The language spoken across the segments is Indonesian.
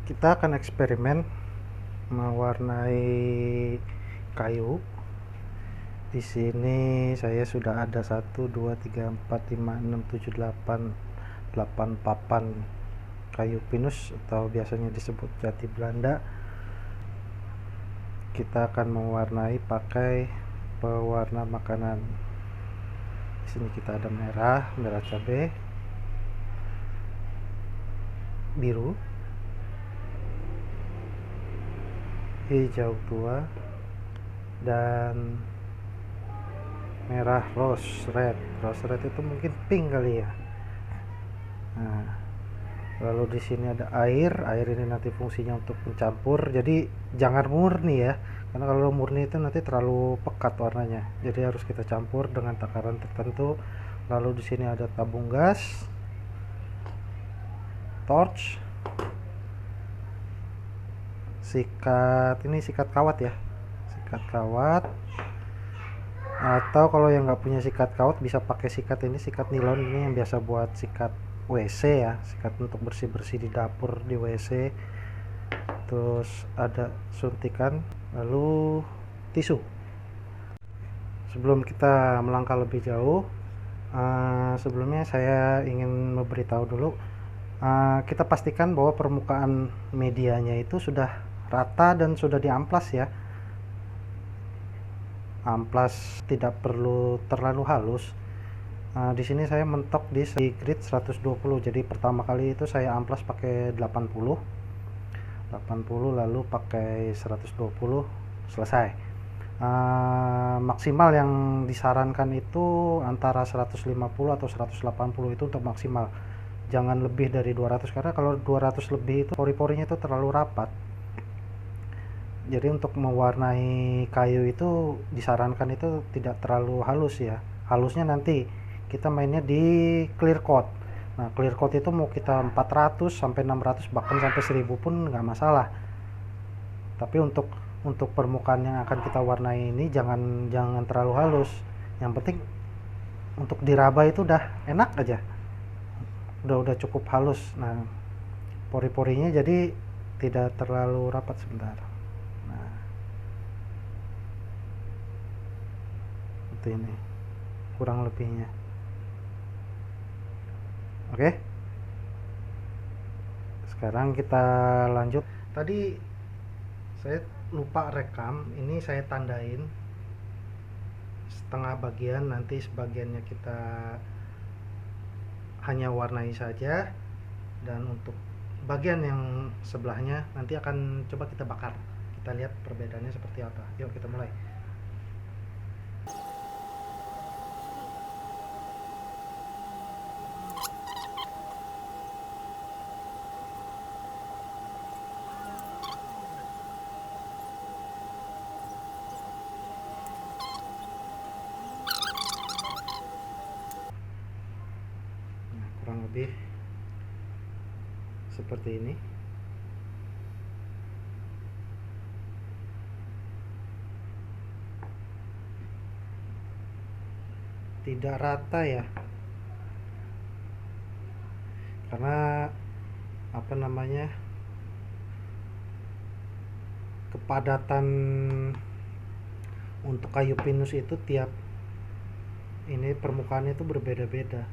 Kita akan eksperimen mewarnai kayu. Di sini saya sudah ada 1, 2, 3, 4, 5, 6, 7, 8 papan kayu pinus atau biasanya disebut jati Belanda. Kita akan mewarnai pakai pewarna makanan. Di sini kita ada merah cabai, biru, hijau tua, dan merah rose red itu mungkin pink kali ya. Nah, lalu di sini ada air ini nanti fungsinya untuk mencampur, jadi jangan murni ya, karena kalau murni itu nanti terlalu pekat warnanya, jadi harus kita campur dengan takaran tertentu. Lalu di sini ada tabung gas, torch, sikat kawat ya, sikat kawat, atau kalau yang nggak punya sikat kawat bisa pakai sikat nilon ini yang biasa buat sikat WC ya, sikat untuk bersih-bersih di dapur, di WC. Terus ada suntikan, lalu tisu. Sebelum kita melangkah lebih jauh, sebelumnya saya ingin memberitahu dulu, kita pastikan bahwa permukaan medianya itu sudah rata dan sudah diamplas ya. Amplas tidak perlu terlalu halus. Di sini saya mentok di grid 120, jadi pertama kali itu saya amplas pakai 80, lalu pakai 120, selesai. Maksimal yang disarankan itu antara 150 atau 180, itu untuk maksimal. Jangan lebih dari 200, karena kalau 200 lebih itu pori-porinya itu terlalu rapat. Jadi untuk mewarnai kayu itu disarankan itu tidak terlalu halus ya. Halusnya nanti kita mainnya di clear coat. Nah, clear coat itu mau kita 400 sampai 600 bahkan sampai 1000 pun nggak masalah. Tapi untuk permukaan yang akan kita warnai ini jangan terlalu halus. Yang penting untuk diraba itu udah enak aja. Udah cukup halus. Nah, pori-porinya jadi tidak terlalu rapat. Sebentar. Nah, seperti ini kurang lebihnya. Oke, sekarang kita lanjut. Tadi saya lupa rekam, ini saya tandain setengah bagian, nanti sebagiannya kita hanya warnai saja, dan untuk bagian yang sebelahnya nanti akan coba kita bakar. Kita lihat perbedaannya seperti apa. Yuk kita mulai. Nah, kurang lebih seperti ini. Tidak rata ya, karena apa namanya, kepadatan untuk kayu pinus itu tiap ini permukaannya itu berbeda-beda.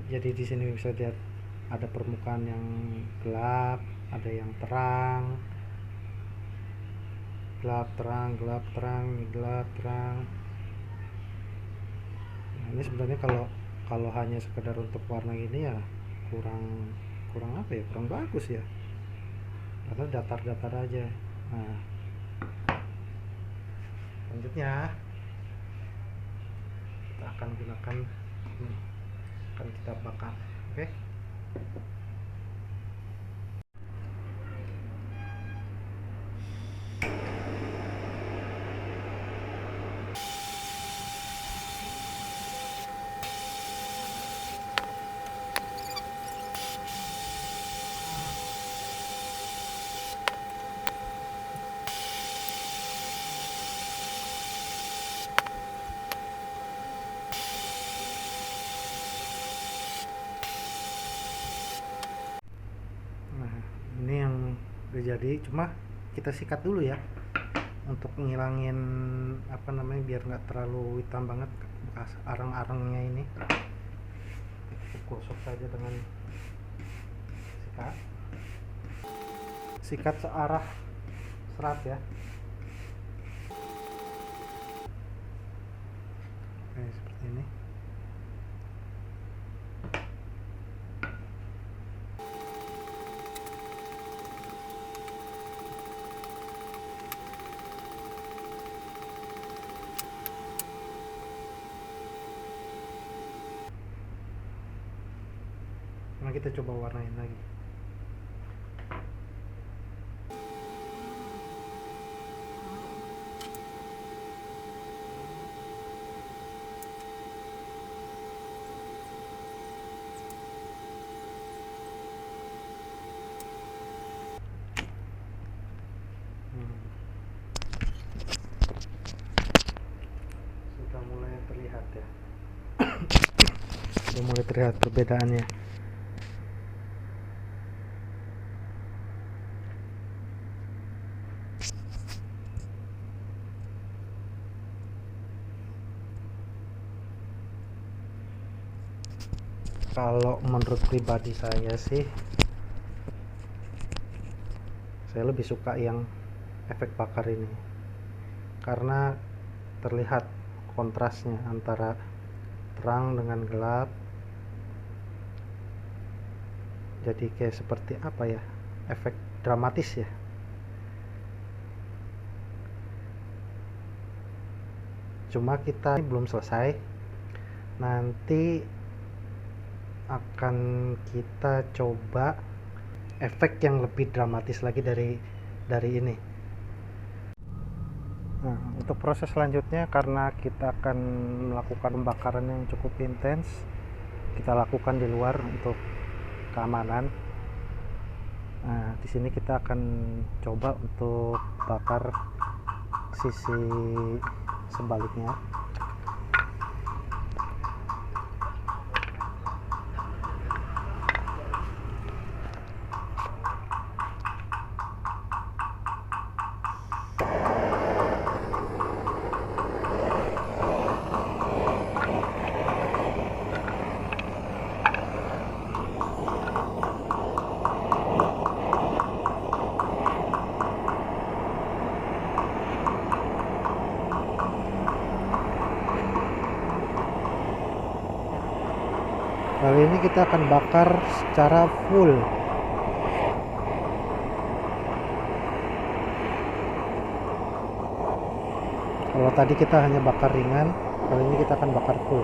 Jadi di sini bisa lihat ada permukaan yang gelap, ada yang terang, gelap terang, gelap terang, gelap terang. Nah, ini sebenarnya kalau hanya sekedar untuk warna ini ya kurang apa ya, kurang bagus ya, karena datar-datar aja. Nah, selanjutnya kita akan gunakan ini, akan kita bakar. Oke. udah jadi, cuma kita sikat dulu ya untuk ngilangin apa namanya, biar nggak terlalu hitam banget bekas arang-arangnya ini. Gosok saja dengan sikat, sikat searah serat ya. Oke, seperti ini. Nah, kita coba warnain lagi. Sudah mulai terlihat ya. Sudah mulai terlihat perbedaannya. Kalau menurut pribadi saya sih, saya lebih suka yang efek bakar ini karena terlihat kontrasnya antara terang dengan gelap, jadi kayak seperti apa ya, efek dramatis ya. Cuma kita belum selesai, nanti akan kita coba efek yang lebih dramatis lagi dari ini. Nah, untuk proses selanjutnya, karena kita akan melakukan pembakaran yang cukup intens, kita lakukan di luar untuk keamanan. Nah, di sini kita akan coba untuk bakar sisi sebaliknya. Kali ini kita akan bakar secara full. Kalau tadi kita hanya bakar ringan, kali ini kita akan bakar full.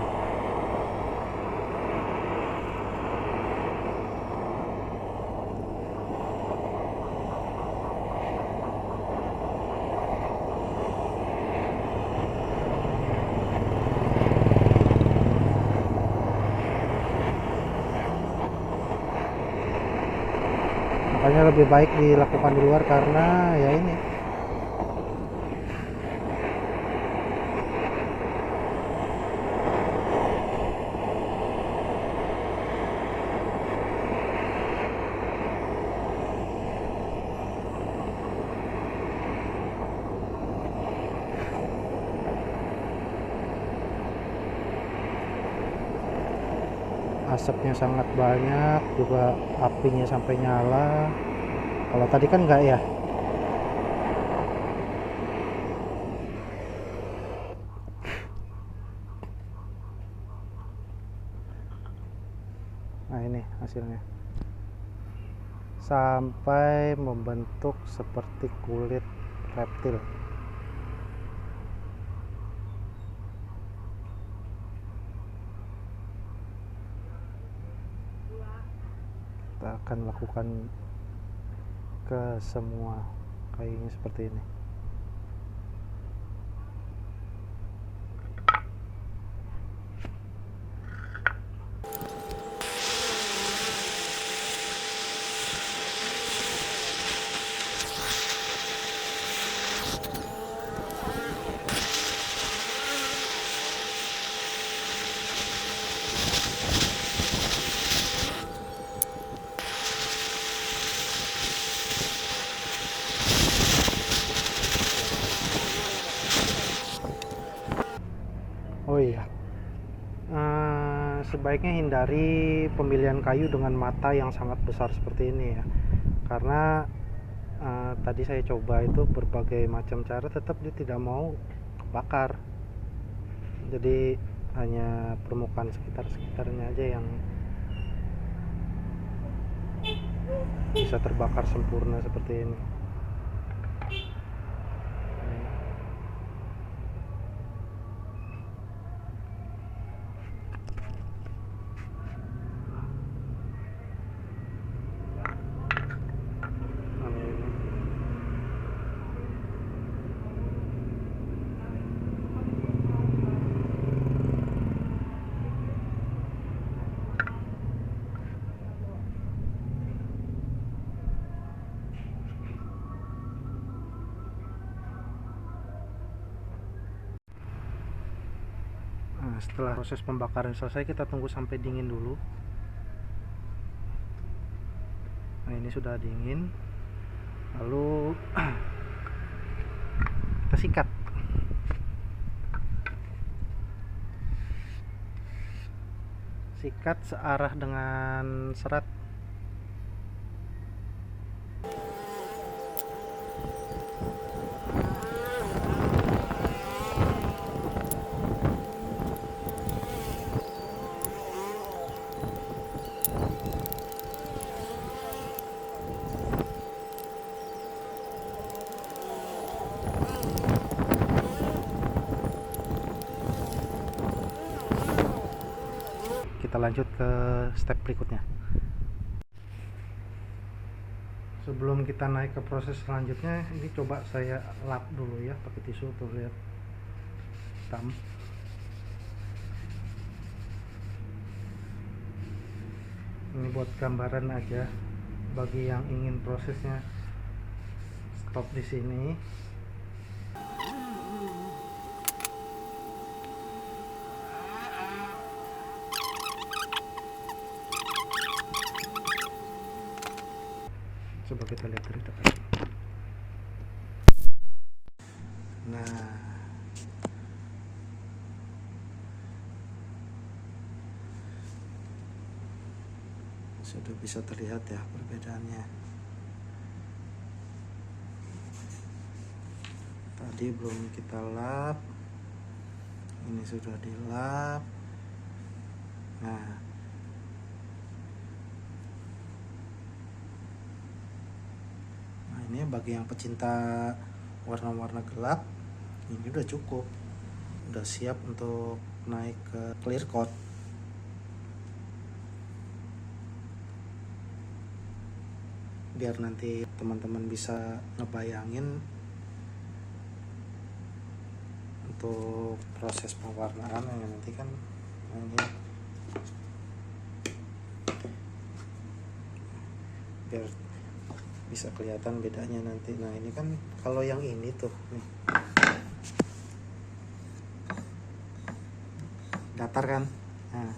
Makanya lebih baik dilakukan di luar karena ya ini, asapnya sangat banyak, juga apinya sampai nyala. Kalau tadi kan enggak ya. Nah, ini hasilnya. Sampai membentuk seperti kulit reptil. Kita akan lakukan ke semua kayunya seperti ini. sebaiknya hindari pemilihan kayu dengan mata yang sangat besar seperti ini ya, karena tadi saya coba itu berbagai macam cara, tetap dia tidak mau kebakar. Jadi hanya permukaan sekitarnya aja yang bisa terbakar sempurna seperti ini. Nah, setelah proses pembakaran selesai, kita tunggu sampai dingin dulu. Nah, ini sudah dingin. Lalu kita sikat. Sikat searah dengan serat. Kita lanjut ke step berikutnya. Sebelum kita naik ke proses selanjutnya, ini coba saya lap dulu ya pakai tisu, tuh lihat hitam. Ini buat gambaran aja bagi yang ingin prosesnya stop di sini. Coba kita lihat dari dekat. Nah, sudah bisa terlihat ya perbedaannya. Tadi belum kita lap, ini sudah dilap. Nah, ini bagi yang pecinta warna-warna gelap, ini udah cukup, udah siap untuk naik ke clear coat. Biar nanti teman-teman bisa ngebayangin untuk proses pewarnaan yang nanti kan ini biar bisa kelihatan bedanya nanti. Nah, ini kan kalau yang ini tuh nih datar kan, nah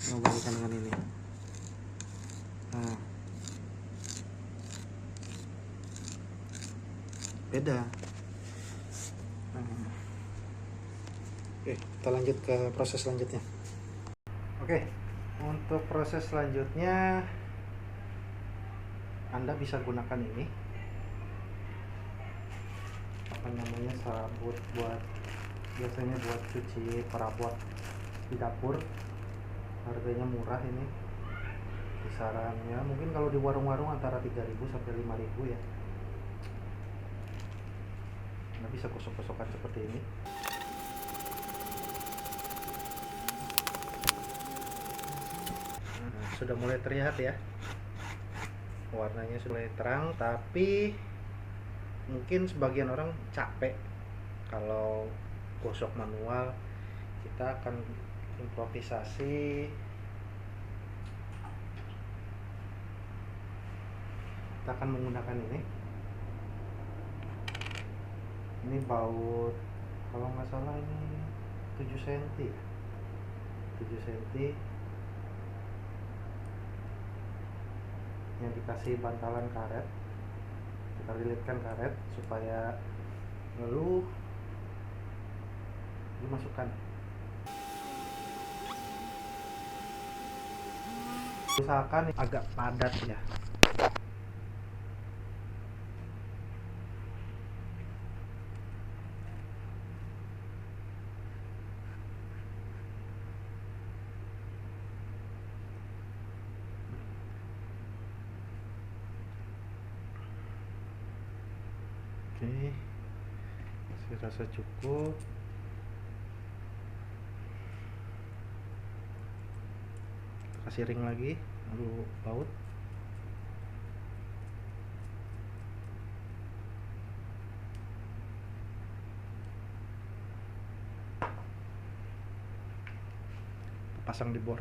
membandingkan dengan ini, nah beda. Nah, oke, kita lanjut ke proses selanjutnya. Oke, untuk proses selanjutnya Anda bisa gunakan ini, apa namanya, sabut buat biasanya buat cuci perabot di dapur. Harganya murah ini, kisarannya mungkin kalau di warung-warung antara 3.000 sampai 5.000 ya. Nah, bisa gosok-gosokan seperti ini. Nah, sudah mulai terlihat ya, warnanya sudah mulai terang, tapi mungkin sebagian orang capek kalau gosok manual. Kita akan improvisasi, kita akan menggunakan ini baut, kalau nggak salah ini 7 cm 7 cm yang dikasih bantalan karet. Kita lilitkan karet supaya ngeluh, dimasukkan. Usahakan agak padat ya. Oke, saya rasa cukup. Kasih ring lagi, lalu baut. Pasang di bor.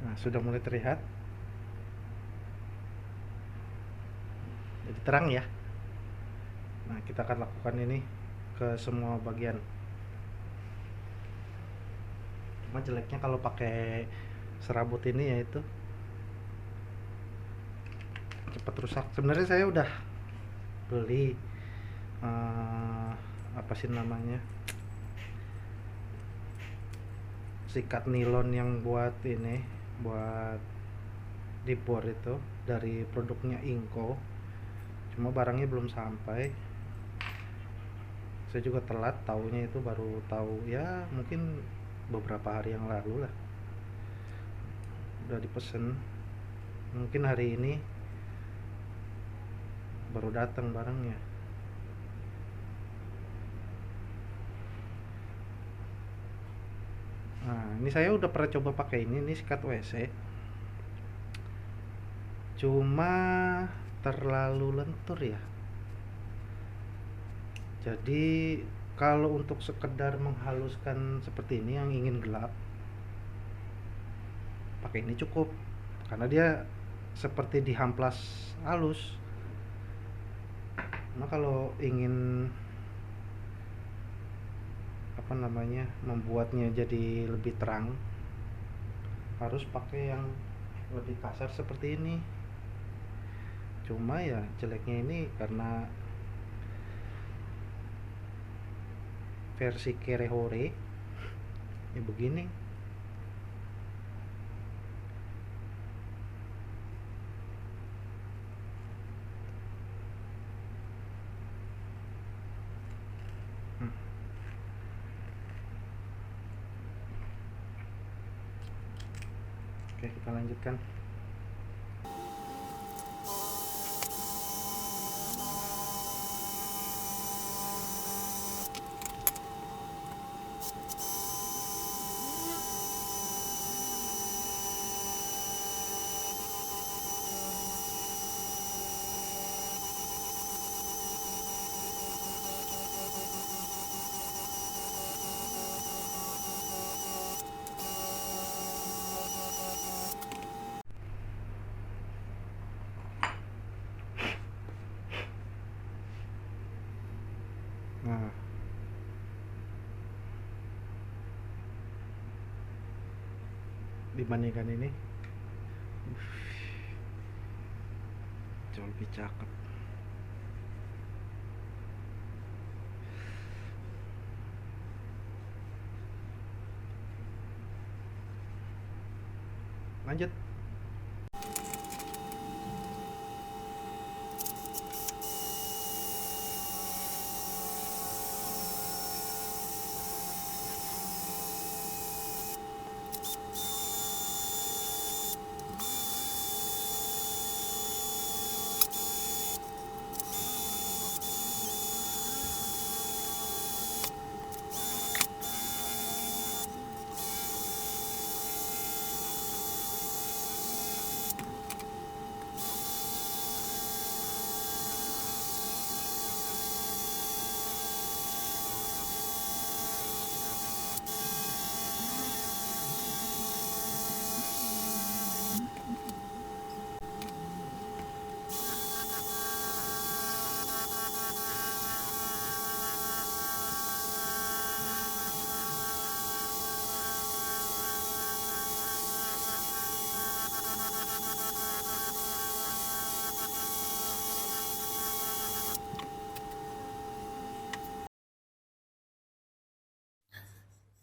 Nah, sudah mulai terlihat. Jadi terang ya. Nah, kita akan lakukan ini ke semua bagian. Cuma jeleknya kalau pakai serabut ini yaitu cepat rusak. Sebenarnya saya udah beli apa sih namanya, sikat nilon yang buat ini, buat di bor itu dari produknya Inco. Cuma barangnya belum sampai. Saya juga telat taunya, itu baru tahu ya mungkin beberapa hari yang lalu lah. Udah dipesen, mungkin hari ini baru datang barangnya. Nah, ini saya udah pernah coba pakai ini sikat WC. Cuma terlalu lentur ya. Jadi kalau untuk sekedar menghaluskan seperti ini yang ingin gelap, pakai ini cukup. Karena dia seperti dihamplas halus. Nah, kalau ingin apa namanya, membuatnya jadi lebih terang, harus pakai yang lebih kasar seperti ini. Cuma ya jeleknya ini karena versi Kerehore ya begini. Oke, kita lanjutkan. Nah, dibandingkan ini jauh lebih cakep. Lanjut.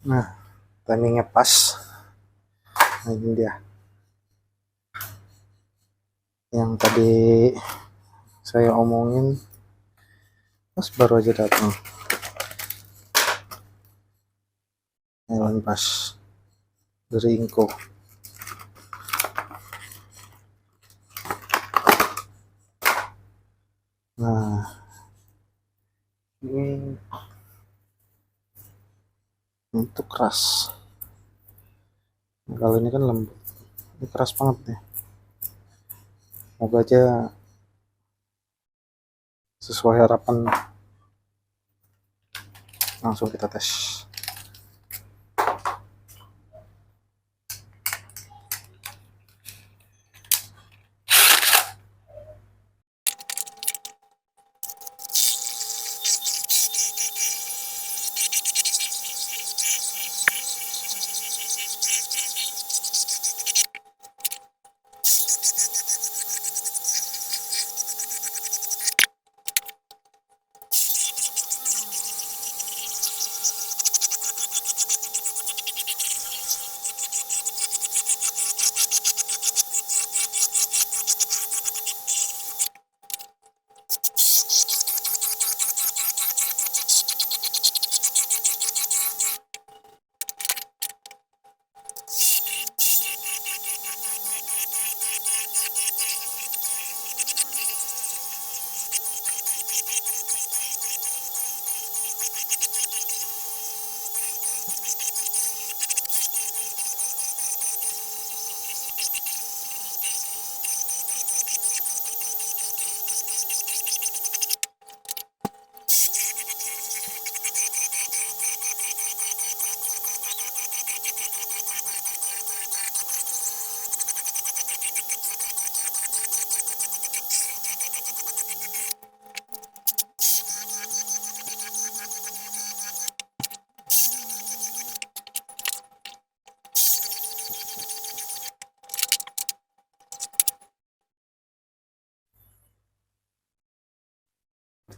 Nah, timingnya pas. Nah, ini dia yang tadi saya omongin, pas baru aja datang. Nylon pas dari Inco. Nah, ini untuk keras. Nah, kalau ini kan lembut, ini keras banget nih. Moga aja sesuai harapan. Langsung kita tes.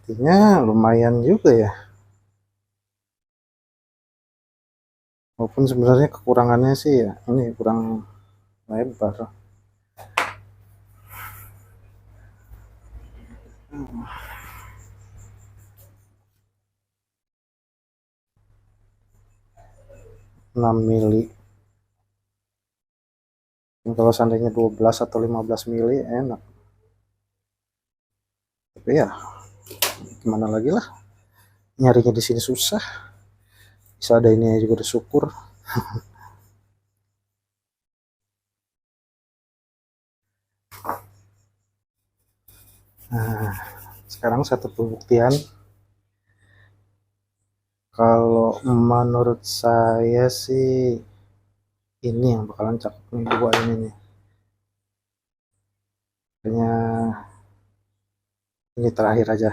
Artinya lumayan juga ya. Walaupun sebenarnya kekurangannya sih ya, ini kurang lebar. 6 mili. Kalau seandainya 12 atau 15 mili enak. Tapi ya gimana lagi lah. Nyarinya di sini susah. Bisa ada ini juga udah syukur. Nah, sekarang satu pembuktian. Kalau menurut saya sih ini yang bakalan cakep nih, dua ini nih. Kayaknya ini terakhir aja.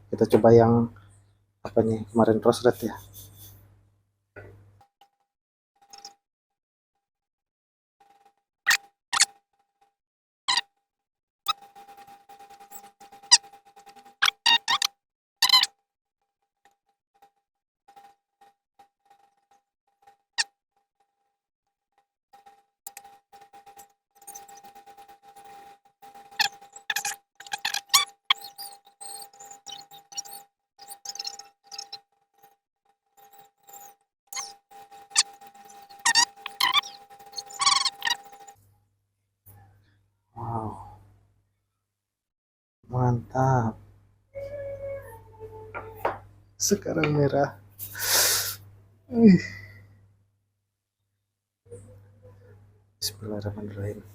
Kita coba yang apa nih, kemarin cross red ya. Wow, mantap. Sekarang merah. Bismillahirrahmanirrahim.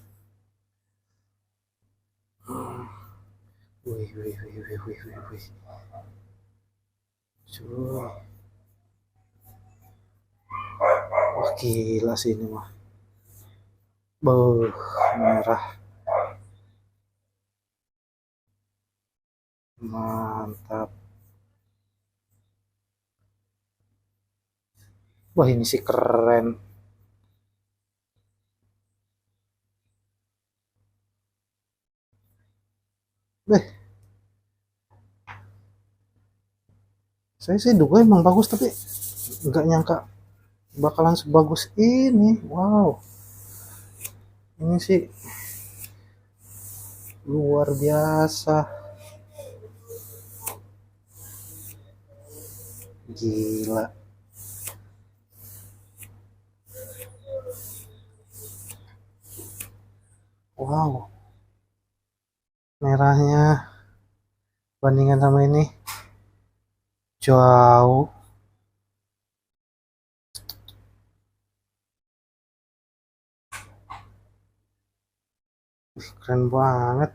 Wih, wih, wih, wih, wih, wih, wih. Cuy. Wah, gila sih ini mah. Beuh, merah. Mantap. Wah, ini sih keren. Beh, saya sih duga emang bagus tapi nggak nyangka bakalan sebagus ini. Wow, ini sih luar biasa, gila. Wow, merahnya bandingkan sama ini jauh. Keren banget.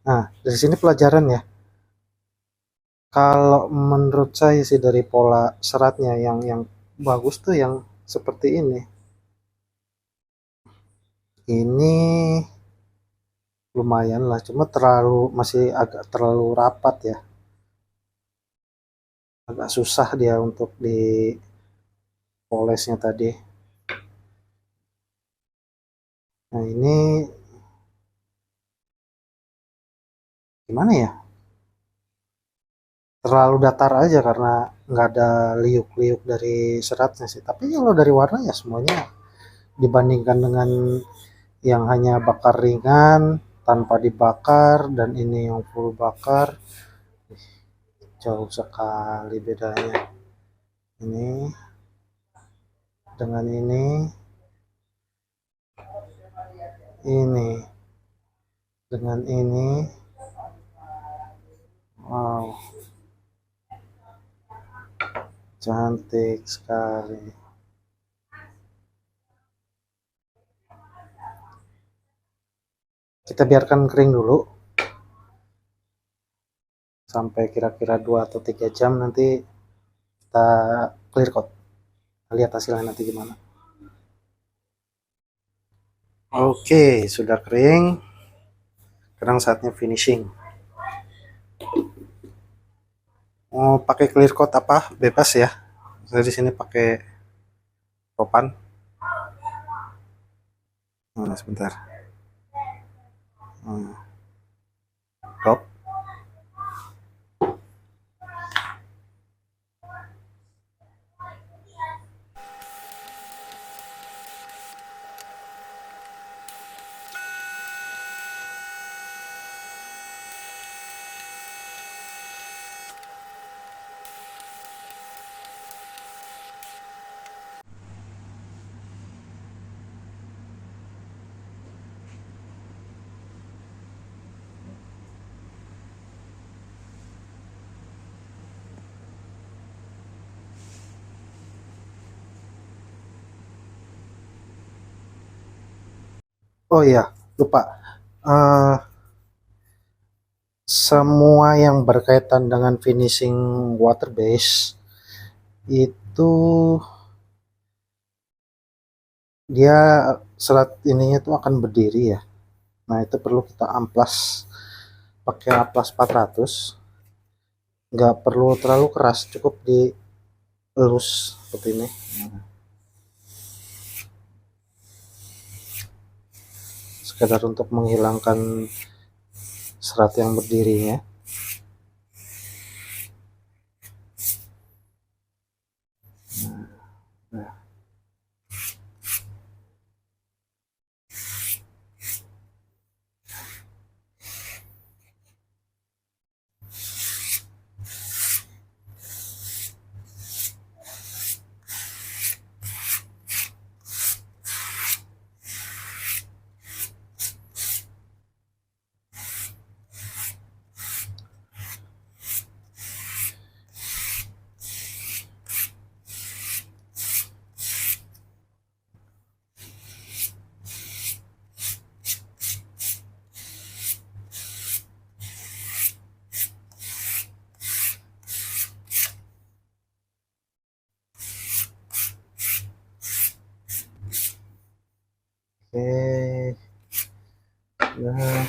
Nah, dari sini pelajaran ya. Kalau menurut saya sih dari pola seratnya yang bagus tuh yang seperti ini. Ini lumayan lah, cuma masih agak terlalu rapat ya. Agak susah dia untuk dipolesnya tadi. Nah, ini gimana ya? Terlalu datar aja karena nggak ada liuk-liuk dari seratnya sih. Tapi kalau dari warna ya semuanya dibandingkan dengan yang hanya bakar ringan tanpa dibakar dan ini yang full bakar, jauh sekali bedanya. Ini dengan ini dengan ini, wow, cantik sekali. Kita biarkan kering dulu sampai kira-kira 2 atau 3 jam, nanti kita clear coat. Lihat hasilnya nanti gimana. Oke, sudah kering. Sekarang saatnya finishing. Mau pakai clear coat apa? Bebas ya. Saya di sini pakai topan. Nah, sebentar. Top. Oh iya, lupa. Eh, semua yang berkaitan dengan finishing water base itu dia serat ininya tuh akan berdiri ya. Nah, itu perlu kita amplas pakai amplas 400. Nggak perlu terlalu keras, cukup dielus seperti ini. Sekedar untuk menghilangkan serat yang berdirinya. Nah, oke. Nah,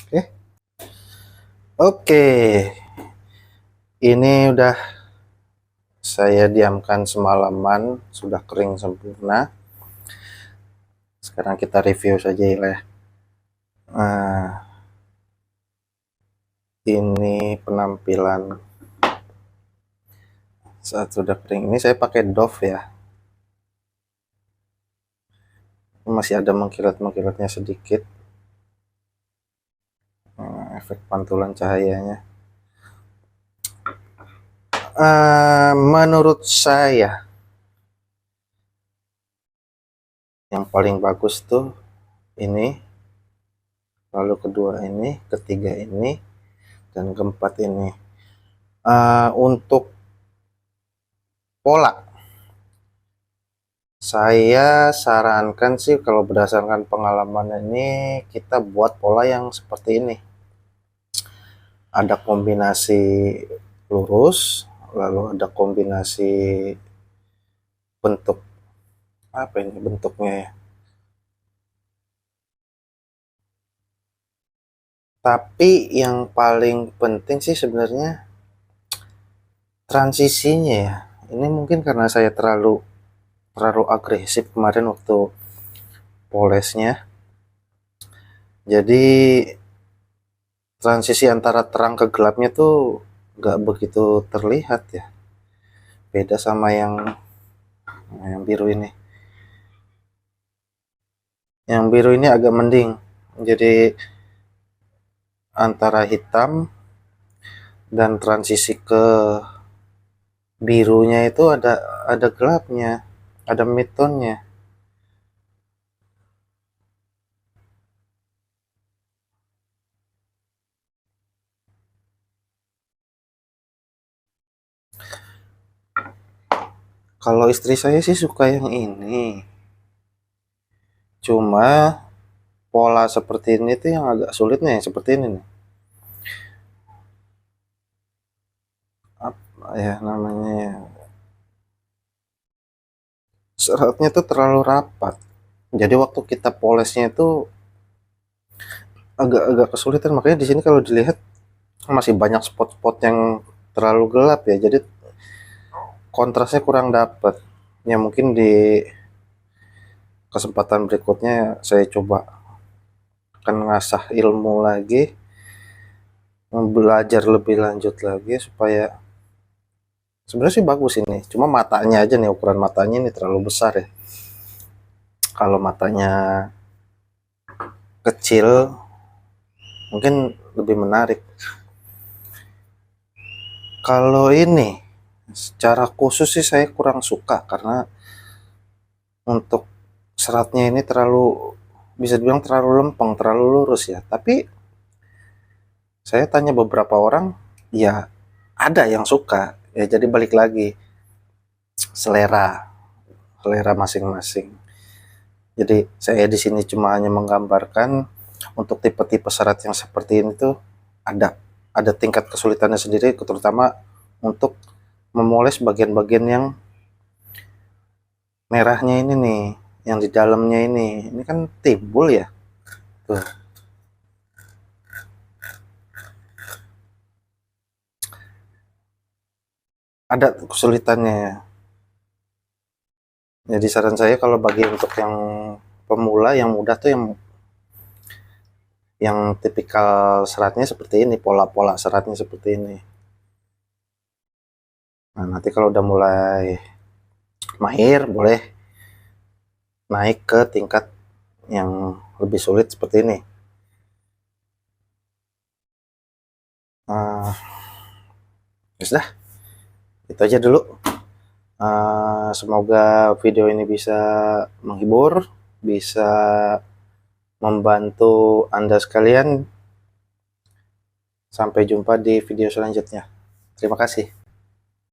Oke. Oke, ini udah saya diamkan semalaman, sudah kering sempurna. Sekarang kita review saja ya. Nah, ini penampilan saat sudah kering. Ini saya pakai Dove ya. Masih ada mengkilat-mengkilatnya sedikit. Efek pantulan cahayanya. Menurut saya yang paling bagus tuh ini, lalu kedua ini, ketiga ini, dan keempat ini. Untuk pola, saya sarankan sih kalau berdasarkan pengalaman ini kita buat pola yang seperti ini. Ada kombinasi lurus, lalu ada kombinasi bentuk apa ini bentuknya ya. Tapi yang paling penting sih sebenarnya transisinya ya. Ini mungkin karena saya terlalu agresif kemarin waktu polesnya. Jadi transisi antara terang ke gelapnya tuh nggak begitu terlihat ya. Beda sama yang biru ini. Yang biru ini agak mending. Jadi antara hitam dan transisi ke birunya itu ada gelapnya, ada midtone-nya. Kalau istri saya sih suka yang ini. Cuma pola seperti ini tuh yang agak sulitnya yang seperti ini nih. Apa ya namanya? Seratnya tuh terlalu rapat. Jadi waktu kita polesnya itu agak-agak kesulitan. Makanya di sini kalau dilihat masih banyak spot-spot yang terlalu gelap ya. Jadi kontrasnya kurang dapat. Ya mungkin di kesempatan berikutnya saya coba akan ngasah ilmu lagi, belajar lebih lanjut lagi supaya sebenarnya sih bagus ini. Cuma matanya aja nih, ukuran matanya ini terlalu besar ya. Kalau matanya kecil mungkin lebih menarik. Kalau ini secara khusus sih saya kurang suka karena untuk seratnya ini terlalu, bisa dibilang terlalu lempeng, terlalu lurus ya. Tapi saya tanya beberapa orang, ya ada yang suka. Ya jadi balik lagi selera, selera masing-masing. Jadi saya di sini cuma hanya menggambarkan untuk tipe-tipe serat yang seperti ini tuh ada tingkat kesulitannya sendiri, terutama untuk memoles bagian-bagian yang merahnya ini nih, yang di dalamnya ini kan timbul ya. Tuh. Ada kesulitannya ya. Jadi saran saya kalau bagi untuk yang pemula, yang mudah tuh yang tipikal seratnya seperti ini, pola-pola seratnya seperti ini. Nah, nanti kalau udah mulai mahir, boleh naik ke tingkat yang lebih sulit seperti ini. Nah, ya sudah, itu aja dulu. Semoga video ini bisa menghibur, bisa membantu Anda sekalian. Sampai jumpa di video selanjutnya. Terima kasih.